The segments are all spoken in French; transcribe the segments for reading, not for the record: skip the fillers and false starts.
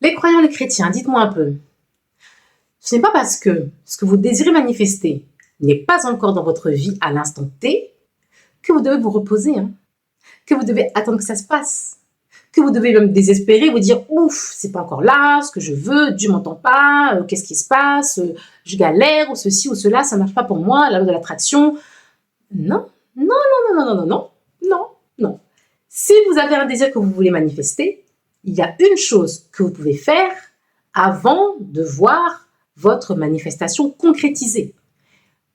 Les croyants, les chrétiens, dites-moi un peu. Ce n'est pas parce que ce que vous désirez manifester n'est pas encore dans votre vie à l'instant T que vous devez vous reposer, hein, que vous devez attendre que ça se passe, que vous devez même désespérer, vous dire ouf, c'est pas encore là, ce que je veux, Dieu m'entend pas, qu'est-ce qui se passe, je galère, ou ceci ou cela, ça marche pas pour moi, la loi de l'attraction. Non, non, non, non, non, non, non, non, non. Si vous avez un désir que vous voulez manifester, il y a une chose que vous pouvez faire avant de voir votre manifestation concrétisée.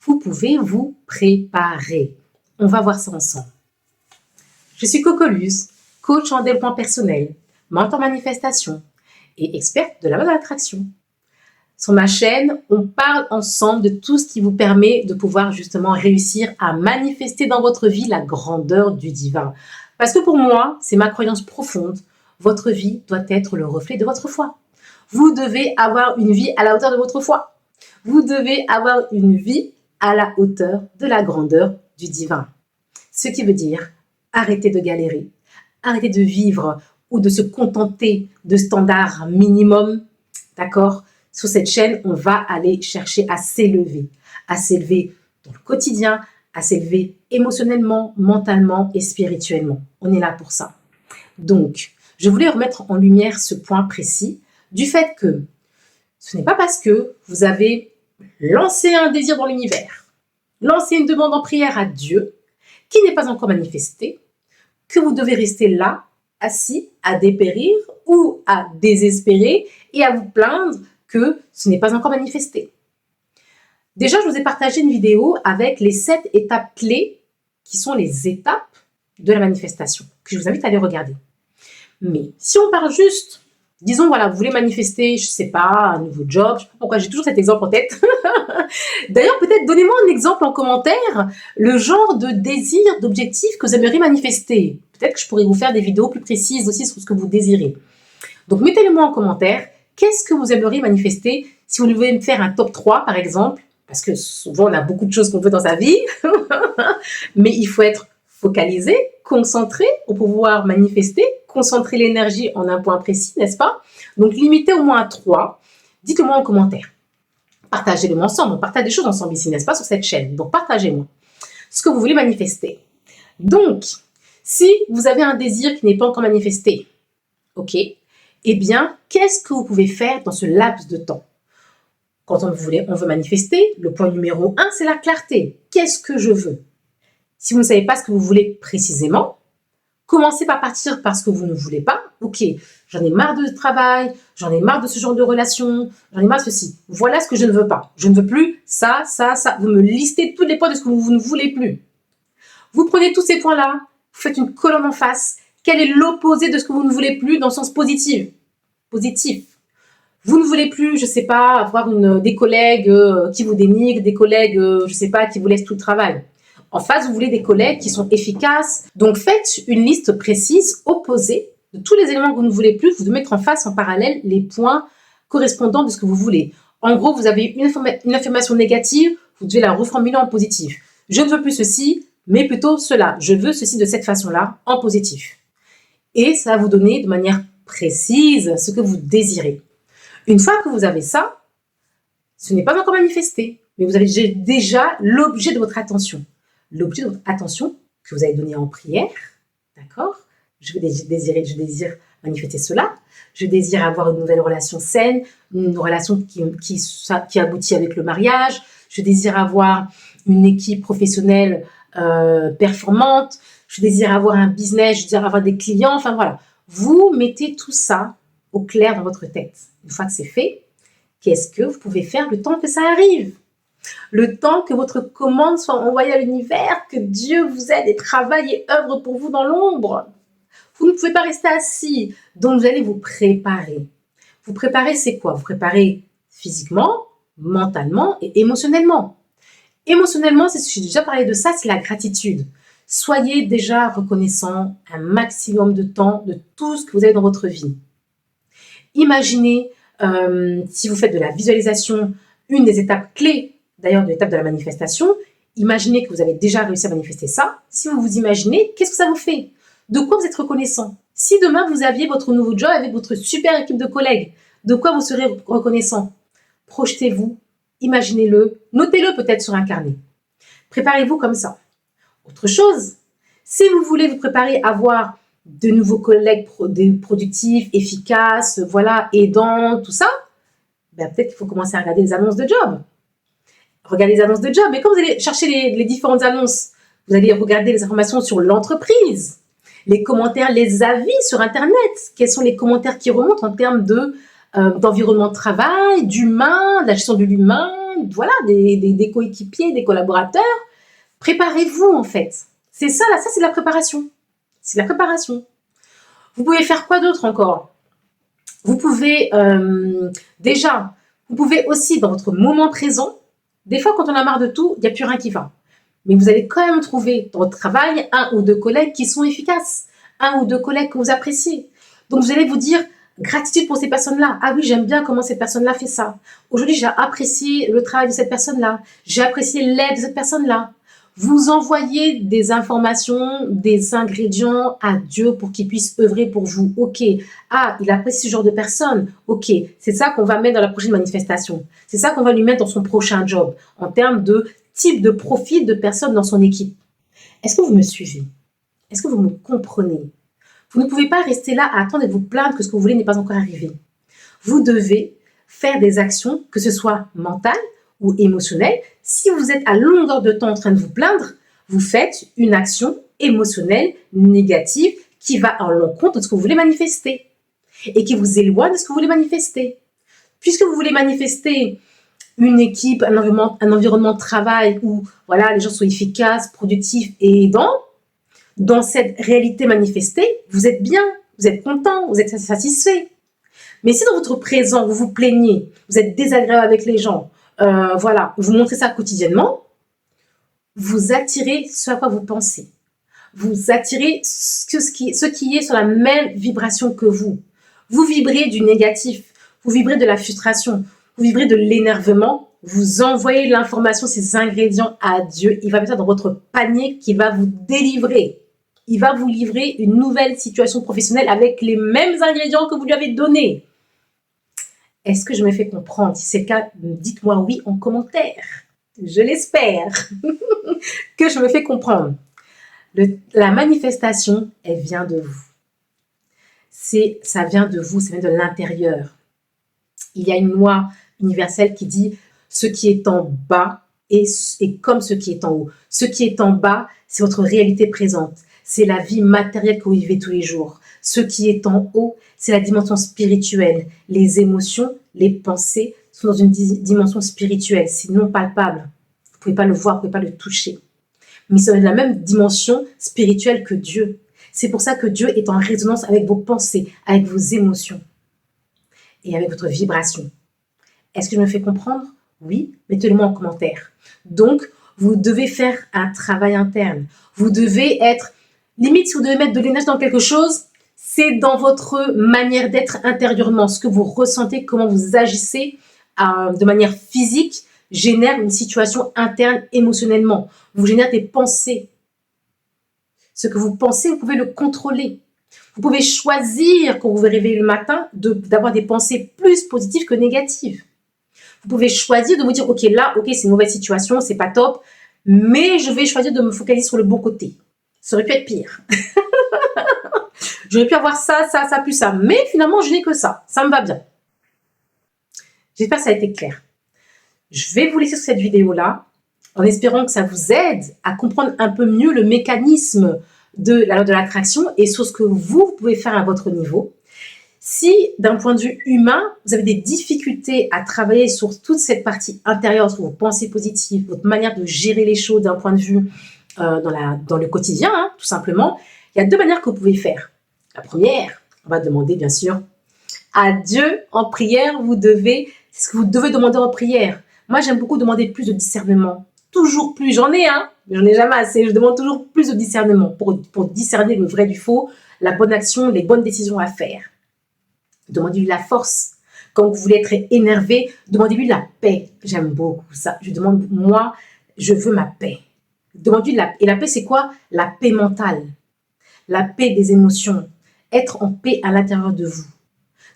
Vous pouvez vous préparer. On va voir ça ensemble. Je suis Cocolus, coach en développement personnel, mentor manifestation et experte de la loi de l'attraction. Sur ma chaîne, on parle ensemble de tout ce qui vous permet de pouvoir justement réussir à manifester dans votre vie la grandeur du divin. Parce que pour moi, c'est ma croyance profonde, votre vie doit être le reflet de votre foi. Vous devez avoir une vie à la hauteur de votre foi. Vous devez avoir une vie à la hauteur de la grandeur du divin. Ce qui veut dire arrêtez de galérer, arrêtez de vivre ou de se contenter de standards minimum, d'accord? Sur cette chaîne, on va aller chercher à s'élever dans le quotidien, à s'élever émotionnellement, mentalement et spirituellement. On est là pour ça. Donc, je voulais remettre en lumière ce point précis du fait que ce n'est pas parce que vous avez lancé un désir dans l'univers, lancé une demande en prière à Dieu, qui n'est pas encore manifesté, que vous devez rester là, assis, à dépérir ou à désespérer et à vous plaindre que ce n'est pas encore manifesté. Déjà, je vous ai partagé une vidéo avec les 7 étapes clés qui sont les étapes de la manifestation, que je vous invite à aller regarder. Mais si on parle juste, disons, voilà, vous voulez manifester, je ne sais pas, un nouveau job, je ne sais pas pourquoi j'ai toujours cet exemple en tête. D'ailleurs, peut-être donnez-moi un exemple en commentaire, le genre de désir, d'objectif que vous aimeriez manifester. Peut-être que je pourrais vous faire des vidéos plus précises aussi sur ce que vous désirez. Donc, mettez-le-moi en commentaire. Qu'est-ce que vous aimeriez manifester si vous devez me faire un top 3, par exemple, parce que souvent, on a beaucoup de choses qu'on veut dans sa vie, mais il faut être focalisé, concentré pour pouvoir manifester, concentrer l'énergie en un point précis, n'est-ce pas? Donc, limitez au moins à 3. Dites-le-moi en commentaire. Partagez-le ensemble. On partage des choses ensemble ici, n'est-ce pas, sur cette chaîne. Donc, partagez-moi ce que vous voulez manifester. Donc, si vous avez un désir qui n'est pas encore manifesté, ok, eh bien, qu'est-ce que vous pouvez faire dans ce laps de temps? Quand on veut manifester, le point numéro 1, c'est la clarté. Qu'est-ce que je veux? Si vous ne savez pas ce que vous voulez précisément, commencez par partir par ce que vous ne voulez pas. Ok, j'en ai marre de travail, j'en ai marre de ce genre de relation, j'en ai marre de ceci. Voilà ce que je ne veux pas. Je ne veux plus ça, ça, ça. Vous me listez tous les points de ce que vous ne voulez plus. Vous prenez tous ces points-là, vous faites une colonne en face. Quel est l'opposé de ce que vous ne voulez plus dans le sens positif? Positif. Vous ne voulez plus, je ne sais pas, avoir des collègues qui vous dénigrent, des collègues, je ne sais pas, qui vous laissent tout le travail. En face, vous voulez des collègues qui sont efficaces. Donc, faites une liste précise, opposée, de tous les éléments que vous ne voulez plus. Vous devez mettre en face, en parallèle, les points correspondants de ce que vous voulez. En gros, vous avez une affirmation négative, vous devez la reformuler en positif. Je ne veux plus ceci, mais plutôt cela. Je veux ceci de cette façon-là, en positif. Et ça va vous donner de manière précise ce que vous désirez. Une fois que vous avez ça, ce n'est pas encore manifesté, mais vous avez déjà l'objet de votre attention. L'objet de votre attention que vous avez donné en prière, d'accord? Je désire manifester cela. Je désire avoir une nouvelle relation saine, une relation qui aboutit avec le mariage. Je désire avoir une équipe professionnelle performante. Je désire avoir un business, je désire avoir des clients. Enfin voilà, vous mettez tout ça au clair dans votre tête. Une fois que c'est fait, qu'est-ce que vous pouvez faire le temps que ça arrive? Le temps que votre commande soit envoyée à l'univers, que Dieu vous aide et travaille et œuvre pour vous dans l'ombre. Vous ne pouvez pas rester assis, donc vous allez vous préparer. Vous préparer, c'est quoi? Vous préparez physiquement, mentalement et émotionnellement. Émotionnellement, j'ai déjà parlé de ça, c'est la gratitude. Soyez déjà reconnaissant un maximum de temps de tout ce que vous avez dans votre vie. Imaginez, si vous faites de la visualisation, une des étapes clés, d'ailleurs de l'étape de la manifestation, imaginez que vous avez déjà réussi à manifester ça. Si vous vous imaginez, qu'est-ce que ça vous fait? De quoi vous êtes reconnaissant? Si demain vous aviez votre nouveau job avec votre super équipe de collègues, de quoi vous serez reconnaissant? Projetez-vous, imaginez-le, notez-le peut-être sur un carnet. Préparez-vous comme ça. Autre chose, si vous voulez vous préparer à avoir de nouveaux collègues productifs, efficaces, voilà, aidants, tout ça, ben peut-être qu'il faut commencer à regarder les annonces de job. Regardez les annonces de job. Et quand vous allez chercher les différentes annonces, vous allez regarder les informations sur l'entreprise, les commentaires, les avis sur Internet. Quels sont les commentaires qui remontent en termes d'environnement de travail, d'humain, de la gestion de l'humain, voilà, des coéquipiers, des collaborateurs. Préparez-vous, en fait. C'est ça, là, ça, c'est la préparation. C'est la préparation. Vous pouvez faire quoi d'autre encore? Vous pouvez, déjà, vous pouvez aussi, dans votre moment présent, des fois, quand on a marre de tout, il n'y a plus rien qui va. Mais vous allez quand même trouver dans votre travail un ou deux collègues qui sont efficaces, un ou deux collègues que vous appréciez. Donc, vous allez vous dire gratitude pour ces personnes-là. Ah oui, j'aime bien comment cette personne-là fait ça. Aujourd'hui, j'ai apprécié le travail de cette personne-là. J'ai apprécié l'aide de cette personne-là. Vous envoyez des informations, des ingrédients à Dieu pour qu'il puisse œuvrer pour vous. Ok, ah, il apprécie ce genre de personne. Ok, c'est ça qu'on va mettre dans la prochaine manifestation. C'est ça qu'on va lui mettre dans son prochain job, en termes de type de profil de personnes dans son équipe. Est-ce que vous me suivez? Est-ce que vous me comprenez? Vous ne pouvez pas rester là à attendre et vous plaindre que ce que vous voulez n'est pas encore arrivé. Vous devez faire des actions, que ce soit mentales ou émotionnelles. Si vous êtes à longueur de temps en train de vous plaindre, vous faites une action émotionnelle négative qui va à l'encontre de ce que vous voulez manifester et qui vous éloigne de ce que vous voulez manifester. Puisque vous voulez manifester une équipe, un environnement de travail où voilà, les gens sont efficaces, productifs et aidants, dans cette réalité manifestée, vous êtes bien, vous êtes content, vous êtes satisfait. Mais si dans votre présent, vous vous plaignez, vous êtes désagréable avec les gens, voilà, vous montrez ça quotidiennement, vous attirez ce à quoi vous pensez. Vous attirez ce qui est sur la même vibration que vous. Vous vibrez du négatif, vous vibrez de la frustration, vous vibrez de l'énervement, vous envoyez l'information, ces ingrédients à Dieu. Il va mettre ça dans votre panier qui va vous délivrer. Il va vous livrer une nouvelle situation professionnelle avec les mêmes ingrédients que vous lui avez donnés. Est-ce que je me fais comprendre? Si c'est le cas, dites-moi oui en commentaire. Je l'espère que je me fais comprendre. La manifestation, elle vient de vous. Ça vient de vous, ça vient de l'intérieur. Il y a une loi universelle qui dit ce qui est en bas est comme ce qui est en haut. Ce qui est en bas, c'est votre réalité présente. C'est la vie matérielle que vous vivez tous les jours. Ce qui est en haut, c'est la dimension spirituelle. Les émotions, les pensées sont dans une dimension spirituelle. C'est non palpable. Vous ne pouvez pas le voir, vous ne pouvez pas le toucher. Mais c'est dans la même dimension spirituelle que Dieu. C'est pour ça que Dieu est en résonance avec vos pensées, avec vos émotions et avec votre vibration. Est-ce que je me fais comprendre? Oui, mettez-le moi en commentaire. Donc, vous devez faire un travail interne. Vous devez être, limite si vous devez mettre de l'énergie dans quelque chose, c'est dans votre manière d'être intérieurement, ce que vous ressentez, comment vous agissez de manière physique, génère une situation interne émotionnellement. Vous génère des pensées. Ce que vous pensez, vous pouvez le contrôler. Vous pouvez choisir, quand vous vous réveillez le matin, d'avoir des pensées plus positives que négatives. Vous pouvez choisir de vous dire, ok, là, ok, c'est une mauvaise situation, c'est pas top, mais je vais choisir de me focaliser sur le bon côté. Ça aurait pu être pire. J'aurais pu avoir ça, plus ça. Mais finalement, je n'ai que ça. Ça me va bien. J'espère que ça a été clair. Je vais vous laisser sur cette vidéo-là, en espérant que ça vous aide à comprendre un peu mieux le mécanisme de la loi de l'attraction et sur ce que vous pouvez faire à votre niveau. Si, d'un point de vue humain, vous avez des difficultés à travailler sur toute cette partie intérieure, sur vos pensées positives, votre manière de gérer les choses d'un point de vue dans le quotidien, hein, tout simplement, il y a deux manières que vous pouvez faire. La première, on va demander bien sûr à Dieu en prière. C'est ce que vous devez demander en prière. Moi, j'aime beaucoup demander plus de discernement. Toujours plus. J'en ai, mais j'en ai jamais assez. Je demande toujours plus de discernement pour discerner le vrai du faux, la bonne action, les bonnes décisions à faire. Demandez-lui la force. Quand vous voulez être énervé, demandez-lui la paix. J'aime beaucoup ça. Je veux ma paix. Demandez-lui et la paix, c'est quoi? La paix mentale. La paix des émotions. être en paix à l'intérieur de vous.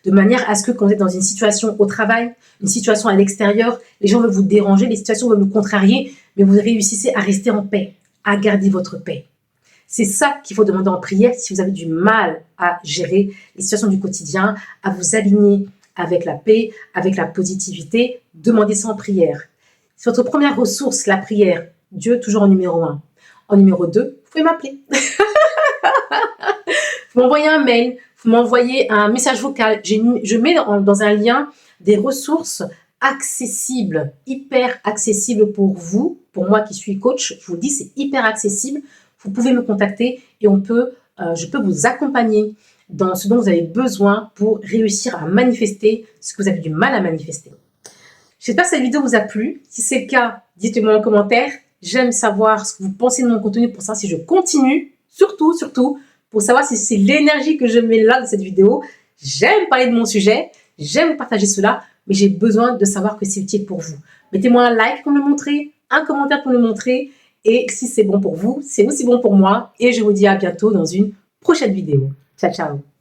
De manière à ce que quand vous êtes dans une situation au travail, une situation à l'extérieur, les gens veulent vous déranger, les situations veulent vous contrarier, mais vous réussissez à rester en paix, à garder votre paix. C'est ça qu'il faut demander en prière si vous avez du mal à gérer les situations du quotidien, à vous aligner avec la paix, avec la positivité. Demandez ça en prière. C'est votre première ressource, la prière. Dieu, toujours en numéro 1. En numéro 2, vous pouvez m'appeler. Vous m'envoyez un mail, vous m'envoyez un message vocal. Je mets dans un lien des ressources accessibles, hyper accessibles pour vous. Pour moi qui suis coach, je vous le dis, c'est hyper accessible. Vous pouvez me contacter et je peux vous accompagner dans ce dont vous avez besoin pour réussir à manifester ce que vous avez du mal à manifester. J'espère que cette vidéo vous a plu. Si c'est le cas, dites-moi en commentaire. J'aime savoir ce que vous pensez de mon contenu pour savoir si je continue. Surtout, pour savoir si c'est l'énergie que je mets là dans cette vidéo. J'aime parler de mon sujet. J'aime vous partager cela. Mais j'ai besoin de savoir que c'est utile pour vous. Mettez-moi un like pour me le montrer, un commentaire pour me le montrer. Et si c'est bon pour vous, c'est aussi bon pour moi. Et je vous dis à bientôt dans une prochaine vidéo. Ciao, ciao.